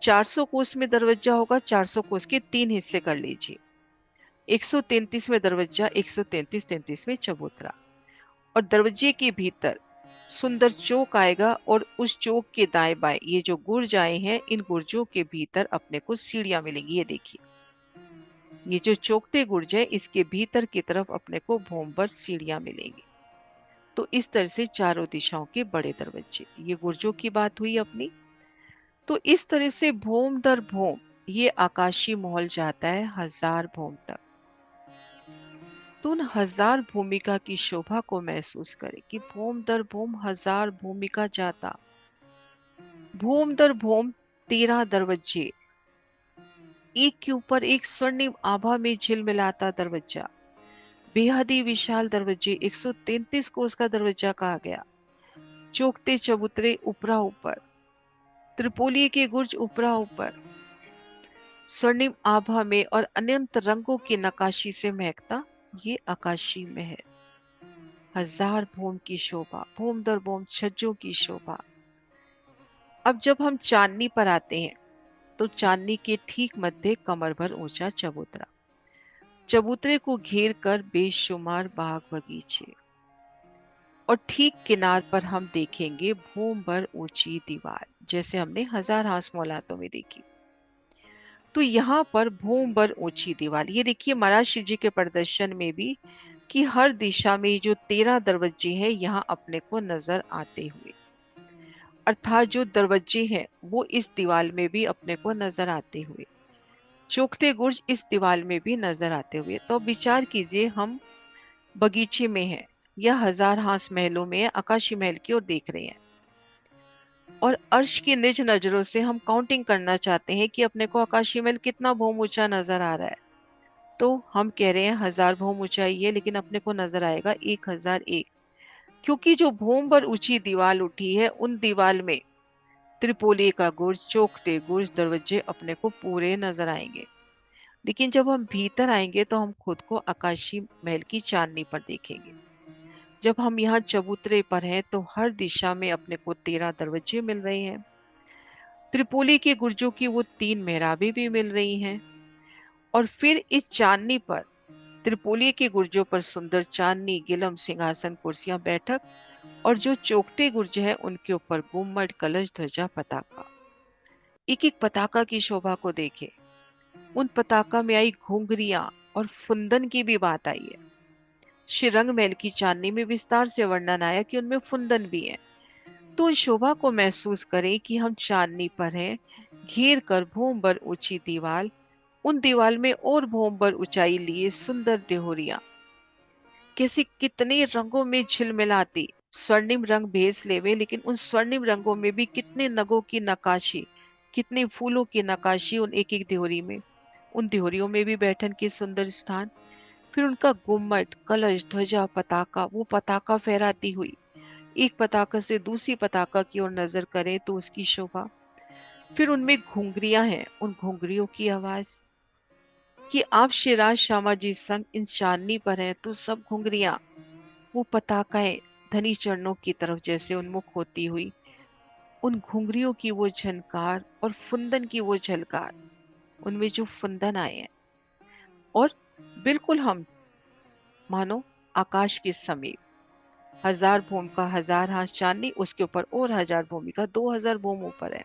400 कोस में दरवाजा होगा, 400 कोस के 3 हिस्से कर लीजिए। 133 में दरवाजा, 133 में चबूतरा। और दरवाजे के भीतर सुंदर चौक आएगा, और उस चौक के दाएं बाएं ये जो गुर्ज आए हैं, इन गुर्जों के भीतर अपने को सीढ़ियां मिलेंगी। ये देखिए ये जो चौकटे गुर्ज है, इसके भीतर की तरफ अपने को भूमभर सीढ़ियां मिलेंगी। तो इस तरह से चारों दिशाओं के बड़े दरवाजे, ये गुर्जों की बात हुई अपनी। तो इस तरह से भूम दर भूम ये आकाशीय महल जाता है 1000 भूम तक। तो उन 1000 भूमिका की शोभा को महसूस करें कि भूम दर भूम 1000 भूमिका जाता। भूम दर भूम 13 दरवाजे, एक के ऊपर एक स्वर्णिम आभा में झिलमिलाता दरवाजा। बेहद ही विशाल दरवाजे, 133 कोस का दरवाजा कहा गया। चौखटे चबूतरे उपरा ऊपर, त्रिपोली के गुर्ज उपरा ऊपर, स्वर्णिम आभा में और अनंत रंगों की नक्काशी से महकता ये आकाशी महल। हजार भौम की शोभा, भौम दर भौम छज्जों की शोभा। अब जब हम चांदनी पर आते हैं तो चांदनी के ठीक मध्य कमर भर ऊंचा चबूतरा, चबूतरे को घेर कर बेशुमार बाग बगीचे, और ठीक किनार पर हम देखेंगे भूम भर ऊंची दीवार, जैसे हमने हजार हास मौलातों में देखी। तो यहाँ पर भूम भर ऊंची दीवार, ये देखिए महाराज शिव जी के प्रदर्शन में भी कि हर दिशा में जो 13 दरवाजे हैं यहाँ अपने को नजर आते हुए, अर्थात जो दरवाजे हैं वो इस दीवार में भी अपने को नजर आते हुए, चौखटे गुर्ज इस दीवार में भी नजर आते हुए। तो विचार कीजिए, हम बगीचे में हैं या हजार हास महलों में, आकाशी महल की ओर देख रहे हैं, और अर्श की निज नजरों से हम काउंटिंग करना चाहते हैं कि अपने को आकाशी महल कितना भौम ऊंचा नजर आ रहा है। तो हम कह रहे हैं 1000 भौम ऊंचाई है, लेकिन अपने को नजर आएगा 1001, क्योंकि जो भौम भर ऊंची दीवार उठी है उन दीवार में त्रिपोली का गुर्ज, चौखटे गुर्ज, दरवाजे अपने को पूरे नजर आएंगे। लेकिन जब हम भीतर आएंगे तो हम खुद को आकाशी महल की चांदनी पर देखेंगे। जब हम यहाँ चबूतरे पर हैं तो हर दिशा में अपने को 13 दरवाजे मिल रहे हैं। त्रिपोली के गुर्जों की वो 3 मेहराबें भी मिल रही हैं, और फिर इस चांदनी पर त्रिपोली के गुर्जों पर सुंदर चांदनी, गिलम, सिंहासन, कुर्सियां, बैठक, और जो चौखटे गुर्ज है उनके ऊपर गुम्मट, कलश, ध्वजा, पताका। एक एक पताका की शोभा को देखे, उन पताका में आई घुंघरियां और फुंदन की भी बात आई है। श्रीरंग महल की चांदनी में विस्तार से वर्णन आया कि उनमें फुंदन भी है। तो उन शोभा को महसूस करें कि हम चांदनी पर हैं, घेर कर भूम भर ऊंची दीवार, उन दीवार में और भूम भर ऊंचाई लिए सुंदर देहोरियां, किसी कितने रंगों में झिलमिलाती स्वर्णिम रंग भेज लेवे, लेकिन उन स्वर्णिम रंगों में भी कितने नगों की नकाशी, कितने फूलों की नकाशी उन एक एक देहोरी में, उन देहोरियों में भी बैठन के सुंदर स्थान। फिर उनका गुम्मट, कलश, ध्वजा, पताका, वो पताका फहराती हुई एक पताका से दूसरी पताका की ओर नजर करें तो उसकी शोभा। फिर उनमें घुंघरियां हैं, उन घुंघरियों की आवाज, कि आप शिराज श्यामा जी संग इन चांदनी पर हैं तो सब घुंघरियां, वो पताकाएं धनी चरणों की तरफ जैसे उन्मुख होती हुई, उन घुंघरियों की वो झनकार और फुंदन की वो झलकार, उनमें जो फुंदन आए हैं, और बिल्कुल हम मानो आकाश के समीप, 1000 भूमि का 1000 हाथ चांदनी, उसके ऊपर और 1000 भूमि का 2000 भूमि ऊपर है।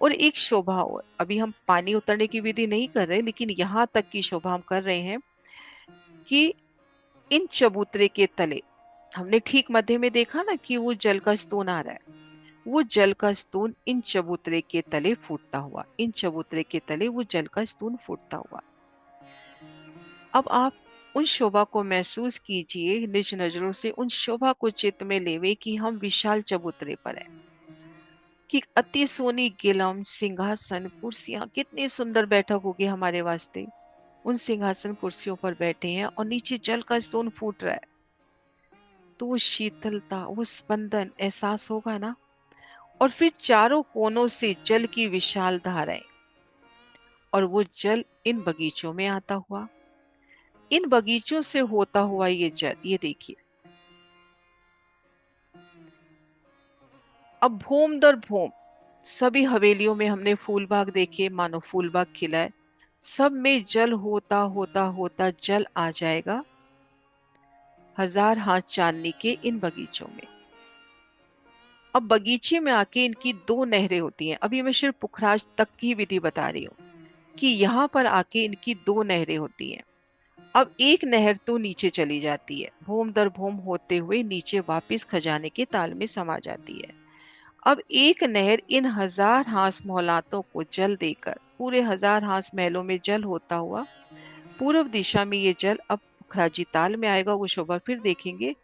और एक शोभा, और अभी हम पानी उतरने की विधि नहीं कर रहे, लेकिन यहाँ तक की शोभा हम कर रहे हैं कि इन चबूतरे के तले, हमने ठीक मध्य में देखा ना कि वो जल का स्तून आ रहा है, वो जल का स्तून इन चबूतरे के तले फूटता हुआ, इन चबूतरे के तले वो जल का स्तून फूटता हुआ। अब आप उन शोभा को महसूस कीजिए निज नजरों से, उन शोभा को चित्त में लेवे कि हम विशाल चबूतरे पर हैं, कि अति सोनी गिलम, सिंहासन, कुर्सियां, कितनी सुंदर बैठक होगी हमारे वास्ते। उन सिंहासन कुर्सियों पर बैठे हैं और नीचे जल का स्तून फूट रहा है, तो वो शीतलता, वो स्पंदन एहसास होगा ना। और फिर चारों कोनों से जल की विशाल धाराएं, और वो जल इन बगीचों में आता हुआ, इन बगीचों से होता हुआ ये जल, ये देखिए। अब भूम दर भूम सभी हवेलियों में हमने फूल बाग देखे, मानो फूल बाग खिला है, सब में जल होता होता होता जल आ जाएगा 1000 हाथ चांदनी के इन बगीचों में। अब बगीचे में आके इनकी 2 नहरें होती हैं। अभी मैं सिर्फ पुखराज तक की विधि बता रही हूँ कि यहाँ पर आके इनकी 2 नहरें होती हैं। अब एक नहर तो नीचे चली जाती है, भूम दर भूम होते हुए नीचे वापस खजाने के ताल में समा जाती है। अब एक नहर इन 1000 हास मोहलातों को जल देकर पूरे 1000 हास महलों में जल होता हुआ पूर्व दिशा में ये जल अब पुखराजी ताल में आएगा, वो शोभा फिर देखेंगे।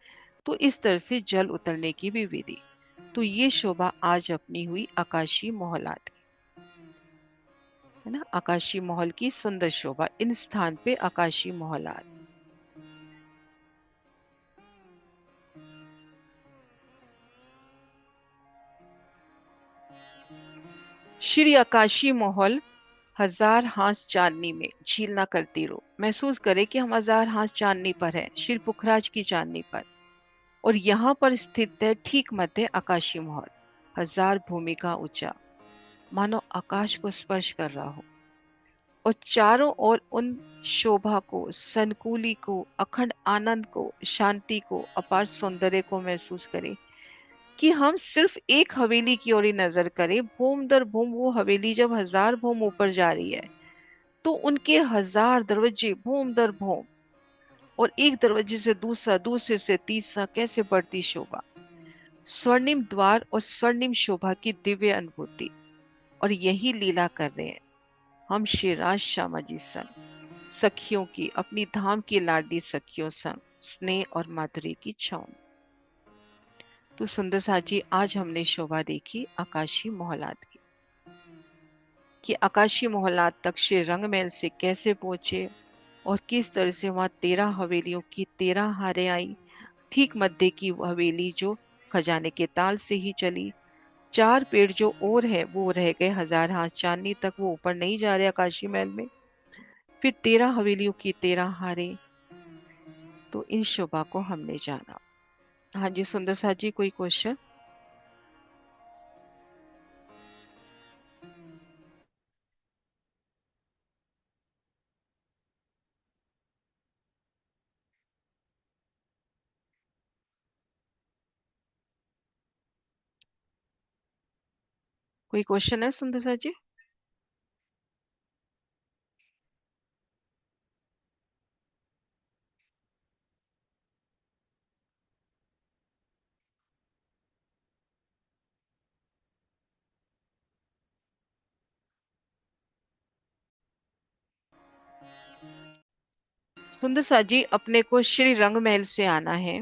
तो इस तरह से जल उतरने की भी विधि। तो ये शोभा आज अपनी हुई आकाशी मोहलात की, है ना, आकाशी महल की सुंदर शोभा, इन स्थान पे आकाशी मोहलात। श्री आकाशी महल, हजार हाथ चांदनी में झील ना करती रो। महसूस करे कि हम हजार हाथ चांदनी पर हैं, श्री पुखराज की चांदनी पर। और यहाँ पर स्थित है ठीक मध्य आकाशी महल, हजार भूमि का ऊंचा, मानो आकाश को स्पर्श कर रहा हो। और चारों ओर उन शोभा को, संकुली को, अखंड आनंद को, शांति को, अपार सौंदर्य को महसूस करे कि हम सिर्फ एक हवेली की ओर ही नजर करें। भूम दर भूम वो हवेली जब हजार भूम ऊपर जा रही है, तो उनके हजार दरवाजे भूम दर भूम, और एक दरवाजे से दूसरा, दूसरे से तीसरा, कैसे बढ़ती शोभा, स्वर्णिम द्वार और स्वर्णिम शोभा की दिव्य अनुभूति। और यही लीला कर रहे हैं हम श्री राज श्यामा जी संग, सखियों की, अपनी धाम की लाडली सखियों संग, स्नेह और माधुरी की छाँव में। तो सुंदर साजी, आज हमने शोभा देखी आकाशी मोहलात की, कि आकाशी मोहलात तक श्री रंगमहल से कैसे पहुंचे और किस तरह से वहां 13 हवेलियों की 13 हारें आई। ठीक मध्य की वो हवेली जो खजाने के ताल से ही चली। 4 पेड़ जो और है वो रह गए हजार हाथ चांदनी तक, वो ऊपर नहीं जा रहे आकाशी महल में। फिर 13 हवेलियों की 13 हारें। तो इन शोभा को हमने जाना। हाँ जी सुंदर सा जी, कोई क्वेश्चन? कोई क्वेश्चन है सुंदर सा जी? सुंदर सा जी, अपने को श्री रंगमहल से आना है,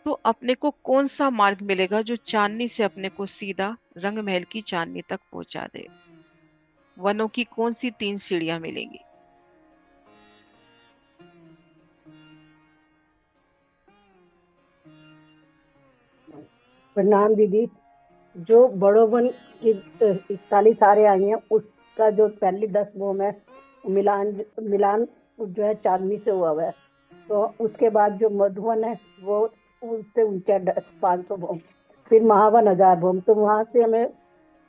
तो अपने को कौन सा मार्ग मिलेगा जो चांदनी से अपने को सीधा रंगमहल की चांदनी तक पहुंचा दे? वनों की कौन सी 3 सीढ़ियां मिलेंगी? प्रणाम दीदी। जो बड़ो वन की 41 सारे आई हैं, उसका जो पहली 10 बोम है, मिलान मिलान जो है चांदनी से हुआ हुआ है। तो उसके बाद जो मधुवन है वो उससे ऊंचा 500 बोम। फिर महावन 1000 बोम। तो वहां से हमें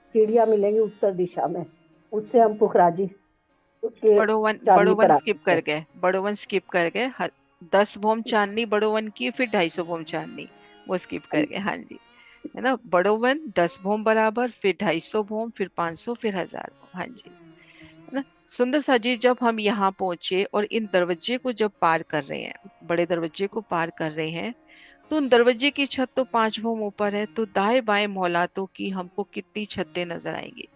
सीढ़ियां मिलेंगी उत्तर दिशा में। उससे हम पुखराजी के बड़ो चांदनी वन पर आ स्किप सकते कर हैं। गए, बड़ो वन स्किप कर गए। 10 भोम चांदनी बड़ो वन की, फिर 250 भोम चांदनी, वो स्किप कर गए। हाँ जी, है ना, बड़ो वन 10 भोम बराबर, फिर 250 भोम, फिर 500, फिर 1000 भोम। हाँ जी, है ना। सुंदर सा जी, जब हम यहाँ पहुंचे और इन दरवाजे को जब पार कर रहे हैं, बड़े दरवाजे को पार कर रहे हैं, तो उन दरवाजे की छत तो 5 भोम ऊपर है, तो दाएं बाएं मौलातों की हमको कितनी छतें नजर आएंगी?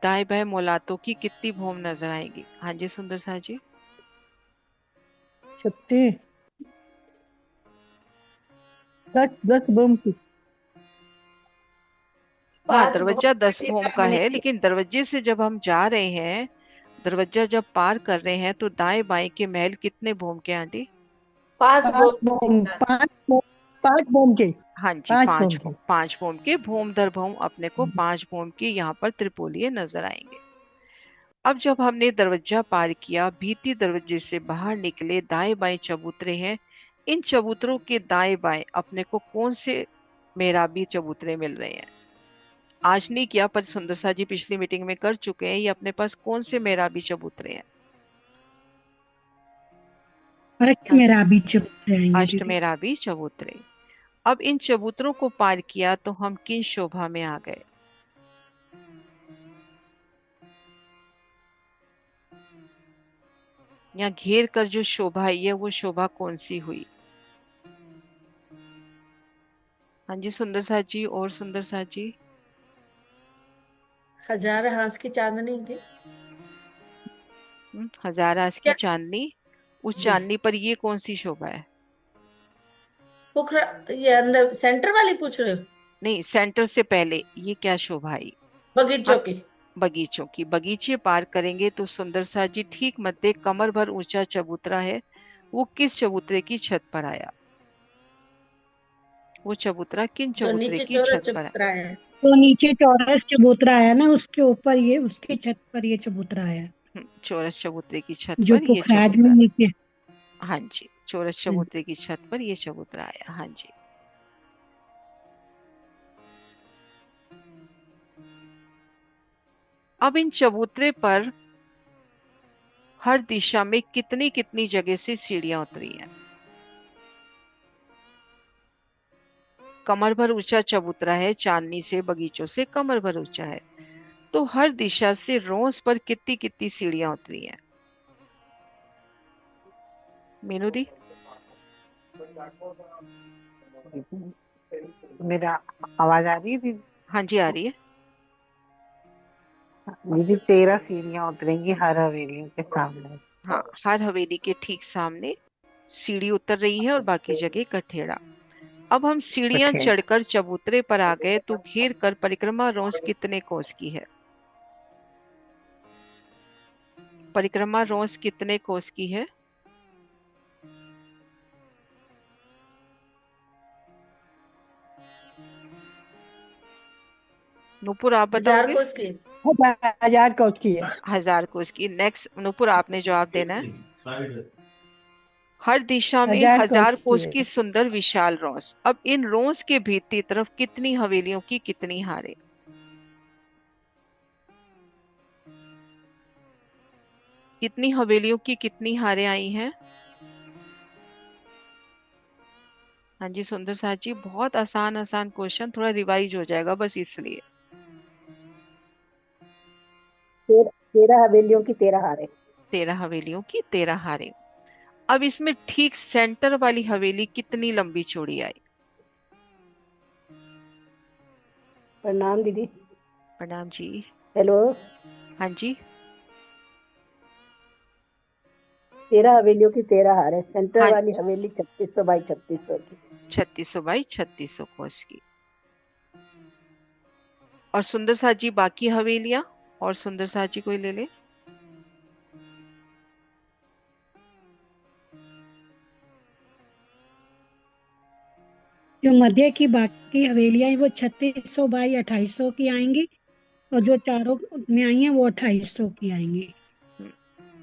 दाएं बाएं मौलातों की कितनी भूम नजर आएगी? हाँ जी सुंदर सा जी। 36, 10 बम की। हाँ, 5 भोग दरवाजा 10 भूम ठीक का है, मिलेगी। लेकिन दरवाजे से जब हम जा रहे हैं, दरवाजा जब पार कर रहे हैं, तो दाएं बाएं के महल कितने भूम के आंटी? 5 5 भोग ठीक बम, है। 5 बम के। हाँ जी, 5 बम के। 5 भूम के, भूम दर भूम अपने को 5 भूम के यहाँ पर त्रिपोलिये नजर आएंगे। अब जब हमने दरवाजा पार किया, भीती दरवाजे से बाहर निकले, दाएं बाएं चबूतरे हैं। इन चबूतरों के दाएं बाएं अपने को कौन से मेहराबी चबूतरे मिल रहे हैं? आज नहीं किया, पर सुंदर सा जी पिछली मीटिंग में कर चुके हैं। ये अपने पास कौन से मेहराबी चबूतरे हैं? अष्ट मेरा भी चुप रहेंगे अष्ट दीदी। मेहराबी चबूतरे। अब इन चबूतरों को पार किया तो हम किन शोभा में आ गए? यहाँ घेर कर जो शोभा आई है, वो शोभा कौन सी हुई? हाँ जी सुंदर सा जी, और सुंदर सा जी। 1000 हाथ की चांदनी थी। हजार आस की क्या चांदनी। उस जी? चांदनी पर ये कौन सी शोभा है? पोखरा, ये अंदर सेंटर वाली पूछ रहे हो? नहीं, सेंटर से पहले ये क्या शोभा आई? बगीचों हम की। बगीचों की, बगीचे पार करेंगे तो सुंदर सा जी ठीक मध्य कमर भर ऊंचा चबूतरा है। वो किस चबूतरे की छत पर आया? वो चबूतरा किन जो चबूतरे नीचे की चौरस छत पर है? चबूतरा है। तो नीचे चौरस चबूतरा है ना, उसके ऊपर ये, उसकी छत पर ये चबूतरा है, चौरस चबूतरे की छत जो पर ये पुखराज में चबूतरा। नीचे। हाँ जी, चौरस हाँ। चबूतरे की छत पर ये चबूतरा आया। हाँ जी। अब इन चबूतरे पर हर दिशा में कितनी कितनी जगह से सीढ़ियां उतरी हैं? कमर भर ऊंचा चबूतरा है, चांदनी से बगीचों से कमर भर ऊंचा है, तो हर दिशा से रोज पर कितनी कितनी सीढ़ियां उतरी हैं? मीनू दी। मेरा आवाज आ रही है दीदी? हाँ जी, आ रही है। दीदी 13 सीढ़ियां उतरेंगी हर हवेलियों के सामने। हाँ, हर हवेली के ठीक सामने सीढ़ी उतर रही है और बाकी जगह कठेड़ा। अब हम सीढ़ियां कठेड़। चढ़कर चबूतरे पर आ गए तो घेर कर परिक्रमा रोज कितने कोस की है? परिक्रमा रोज कितने कोस की है? नूपुर आप 1000 बताओगे? कोस की। 1000 कोस की है। 1000 कोस की। नेक्स्ट नूपुर, आपने जवाब देना है। हर दिशा में 1000 कोस 1000 की कोस है। की सुंदर विशाल रोस। अब इन रोस के भीतरी तरफ कितनी हवेलियों की कितनी हारे? कितनी हवेलियों की कितनी हारे आई हैं? हाँ जी सुंदर साथ जी, बहुत आसान आसान क्वेश्चन, थोड़ा रिवाइज हो जाएगा बस इसलिए। 13 हवेलियों की 13 हारे। 13 हवेलियों की 13 हारे। अब इसमें ठीक सेंटर वाली हवेली कितनी लंबी चौड़ी आई? प्रणाम दीदी। प्रणाम जी। हेलो। हाँ जी। 13 हवेलियों की 13 हारे, सेंटर हाँ, वाली हवेली 3600 बाई 3600 की। 3600 बाई 3600 कोस की। और सुंदर साथ जी बाकी हवेलियां, और सुंदर साथ जी कोई ले ले। जो मध्य की बाकी हवेलियां हैं वो 3600 बाई 2800 की आएंगी, और जो चारों में आई हैं वो 2800 की आएंगी। हम्म,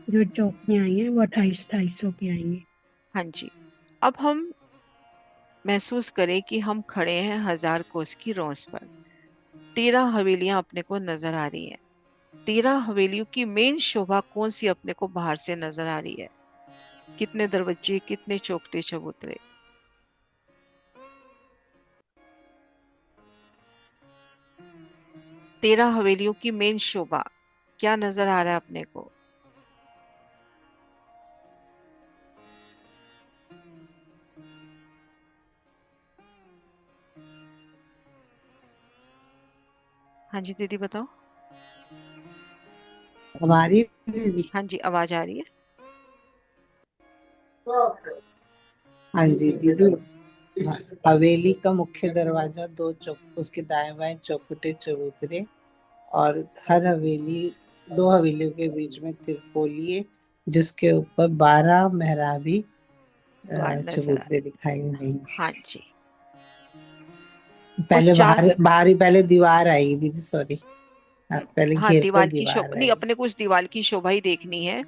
जो चौक में आई हैं वो 2800 की आएंगी। हाँ जी। अब हम महसूस करें कि हम खड़े हैं 1000 कोस की रोस पर। 13 हवेलियां अपने को नजर आ रही हैं। 13 हवेलियों की मेन शोभा कौन सी अपने को बाहर से नजर आ रही है? कितने दरवाजे, कितने चौखटे चबूतरे? 13 हवेलियों की मेन शोभा क्या नजर आ रहा है अपने को? हाँ जी दीदी बताओ। हमारी दीदी। हाँ जी, आवाज आ रही है। हाँ जी दीदी। हाँ, हवेली का मुख्य दरवाजा, दो चौक, उसके दाएं बाएं चौखटे चबूतरे, और हर हवेली, दो हवेलियों के बीच में तिरपोलिए, जिसके ऊपर 12 मेहराबी द्वार नजर आ चबूतरे दिखाई रहे। देंगे। हाँ जी। और पहले चार। बाहरी पहले दीवार आई दीदी, सॉरी। हाँ, पहले हाँ, घेर कर दीवार की दीवार शोभा नहीं, आई। अपने को उस दीवार की शोभा ही देखनी है।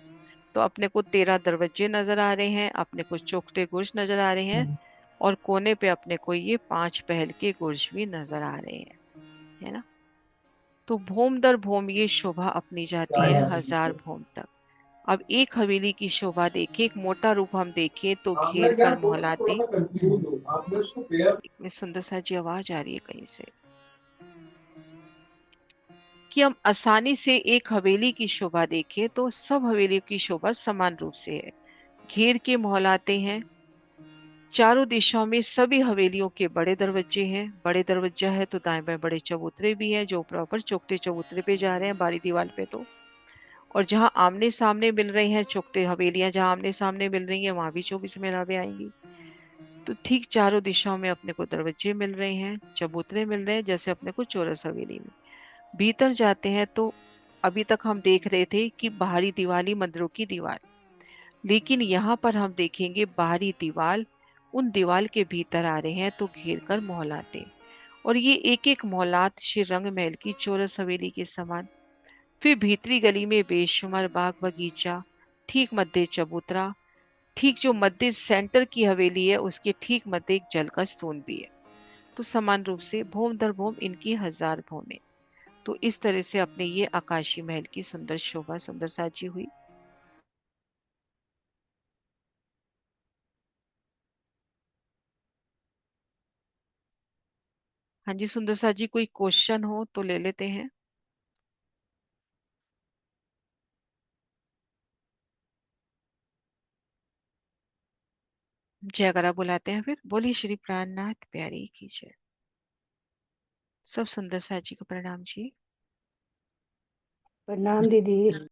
तो अपने को 13 दरवाजे नजर आ रहे हैं, अपने को चौखटे गुर्ज नजर आ रहे हैं, हम्म, और कोने पे अपने को ये 5 पहल के गुर्ज भी नजर आ रहे हैं, है ना? तो भोम दर भोम ये शोभा अपनी जाती है 1000 भोम तक। अब एक हवेली की शोभा देखें, एक मोटा रूप हम देखें तो घेर कर मोहलाते। में सुंदर सा जी आवाज आ रही है कहीं से कि हम आसानी से एक हवेली की शोभा देखें तो सब हवेलियों की शोभा समान रूप से है। घेर के मोहलाते हैं। चारों दिशाओं में सभी हवेलियों के बड़े दरवाजे हैं। बड़े दरवाजा है तो दाएं बाएं बड़े चबूतरे भी हैं, जो ऊपर चौखटे चबूतरे पे जा रहे हैं बारी दीवार पे। तो और जहां आमने सामने मिल रही हैं चौखटे हवेलियां, जहां आमने सामने मिल रही हैं वहां भी 24 मेहराबें आएंगी। तो ठीक चारों दिशाओं में अपने को दरवाजे मिल रहे हैं, चबूतरे मिल रहे हैं, जैसे अपने को चौरस हवेली में। भीतर जाते हैं तो अभी तक हम देख रहे थे कि बाहरी दीवार ही मंदिरों की दीवार, लेकिन यहाँ पर हम देखेंगे बाहरी दीवार उन दीवाल के भीतर आ रहे हैं तो घेर कर मोहलाते। और ये एक एक मोहलात श्री रंग महल की चौरस हवेली के समान। फिर भीतरी गली में बेशुमार बाग बगीचा, ठीक मध्य चबूतरा, ठीक जो मध्य सेंटर की हवेली है उसके ठीक मध्य एक जल का स्तून भी है। तो समान रूप से भौम दर भौम इनकी 1000 भौमें। तो इस तरह से अपने ये आकाशी महल की सुंदर शोभा सुंदर साजी हुई। हाँ जी सुंदर साजी, कोई क्वेश्चन हो तो ले लेते हैं। जयगरा बुलाते हैं फिर। बोलिए श्री प्राणनाथ प्यारी की जय। सब सुंदर साजी को प्रणाम जी। प्रणाम दीदी।